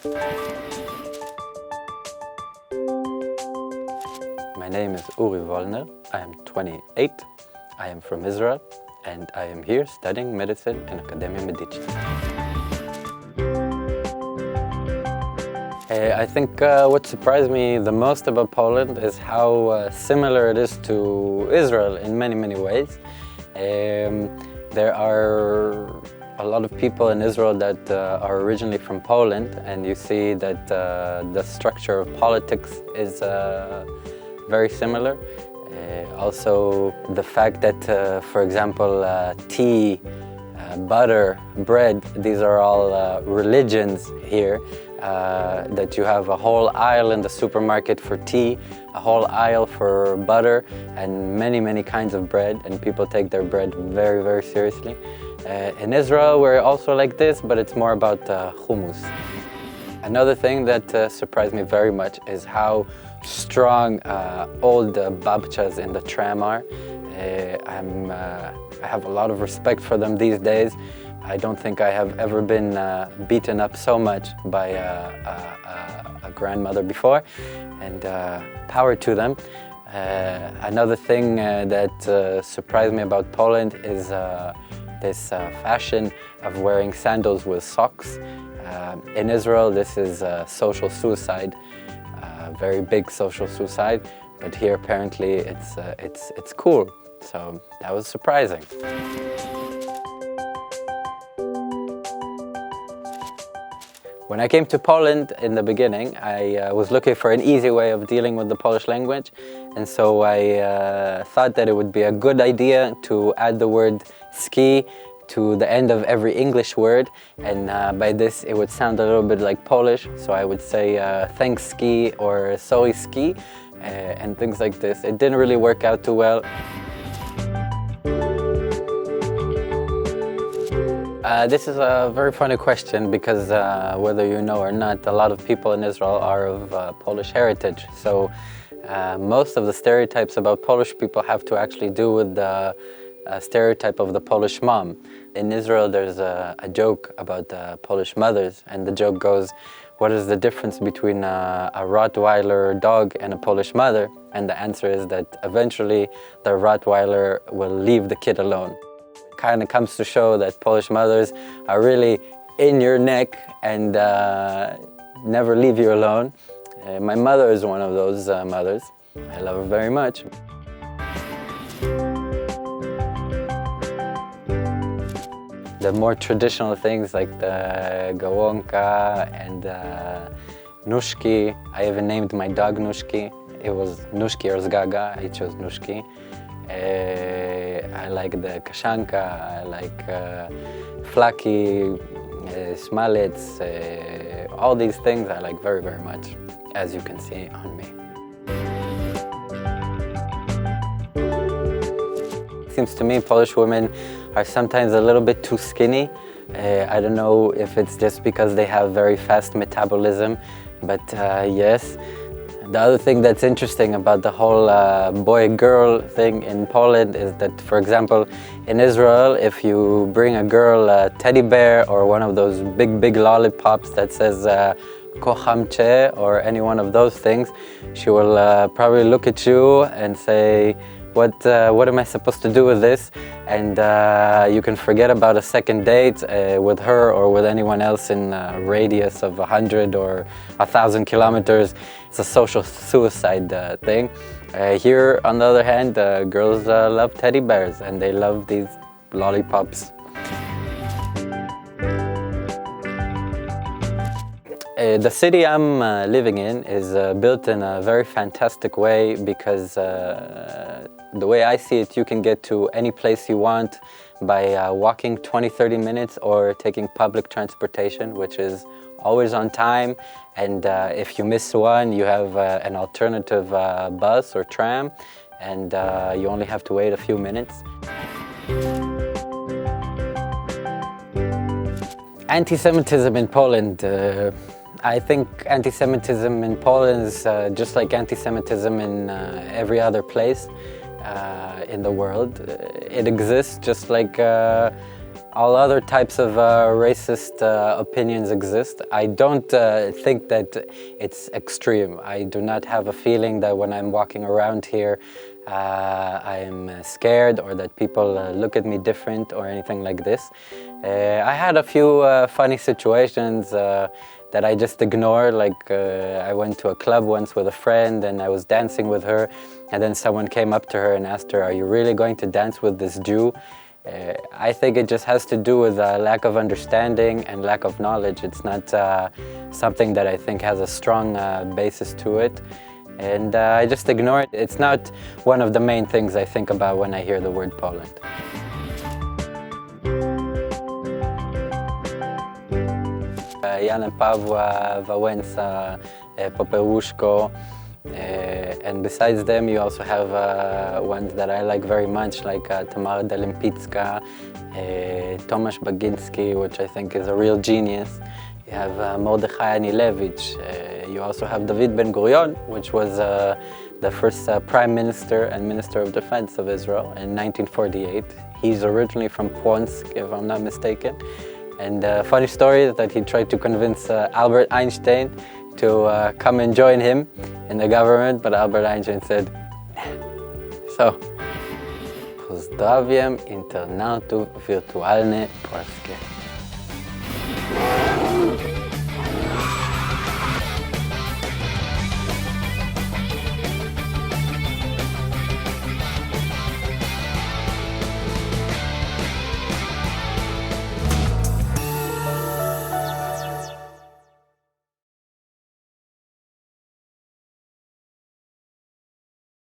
My name is Wirtualna. I am 28. I am from Israel, and I am here studying medicine in Academia Medici. I think what surprised me the most about Poland is how similar it is to Israel in many, many ways. There are a lot of people in Israel that are originally from Poland, and you see that the structure of politics is very similar. Also, the fact that, for example, tea, butter, bread, these are all religions here. That you have a whole aisle in the supermarket for tea, a whole aisle for butter, and many, many kinds of bread, and people take their bread very, very seriously. In Israel, we're also like this, but it's more about hummus. Another thing that surprised me very much is how strong old babchas in the tram are. I have a lot of respect for them these days. I don't think I have ever been beaten up so much by a grandmother before, and power to them. Another thing that surprised me about Poland is this fashion of wearing sandals with socks. In Israel, this is social suicide, very big social suicide, but here apparently it's cool. So that was surprising. When I came to Poland in the beginning, I was looking for an easy way of dealing with the Polish language, and so I thought that it would be a good idea to add the word ski to the end of every English word, and by this it would sound a little bit like Polish, so I would say thanks ski or sorry ski and things like this. It didn't really work out too well. This is a very funny question because whether you know or not, a lot of people in Israel are of Polish heritage. So most of the stereotypes about Polish people have to actually do with the stereotype of the Polish mom. In Israel, there's a joke about Polish mothers, and the joke goes, what is the difference between a Rottweiler dog and a Polish mother? And the answer is that eventually the Rottweiler will leave the kid alone. Kind of comes to show that Polish mothers are really in your neck and never leave you alone. My mother is one of those mothers. I love her very much. The more traditional things like the gałązka and nóżki. I even named my dog Nóżki. It was Nóżki or Zgaga. I chose Nóżki. I like the kaszanka, I like flaki, smalec, all these things I like very, very much, as you can see on me. It seems to me Polish women are sometimes a little bit too skinny. I don't know if it's just because they have very fast metabolism, but yes. The other thing that's interesting about the whole boy-girl thing in Poland is that, for example, in Israel, if you bring a girl a teddy bear or one of those big lollipops that says kocham cię or any one of those things, she will probably look at you and say, what am I supposed to do with this? And you can forget about a second date with her or with anyone else in a radius of 100 or 1,000 kilometers. It's a social suicide thing. Here, on the other hand, girls love teddy bears and they love these lollipops. The city I'm living in is built in a very fantastic way because the way I see it, you can get to any place you want by walking 20-30 minutes or taking public transportation, which is always on time, and if you miss one, you have an alternative bus or tram, and you only have to wait a few minutes. Anti-Semitism in Poland. I think anti-Semitism in Poland is just like anti-Semitism in every other place in the world. It exists just like all other types of racist opinions exist. I don't think that it's extreme. I do not have a feeling that when I'm walking around here I'm scared or that people look at me different or anything like this. I had a few funny situations that I just ignore, like I went to a club once with a friend and I was dancing with her, and then someone came up to her and asked her, "Are you really going to dance with this Jew?" I think it just has to do with a lack of understanding and lack of knowledge. It's not something that I think has a strong basis to it, and I just ignore it. It's not one of the main things I think about when I hear the word Poland. Jan and Pawła, Wałęsa, Popiełuszko, and besides them you also have ones that I like very much, like Tamara Delimpicka, Tomasz Baginski, which I think is a real genius. You have Mordechai Anilevich. You also have David Ben-Gurion, which was the first Prime Minister and Minister of Defense of Israel in 1948. He's originally from Płonsk, if I'm not mistaken. And funny story is that he tried to convince Albert Einstein to come and join him in the government, but Albert Einstein said, so. Pozdrawiam internautów Wirtualnej Polskie.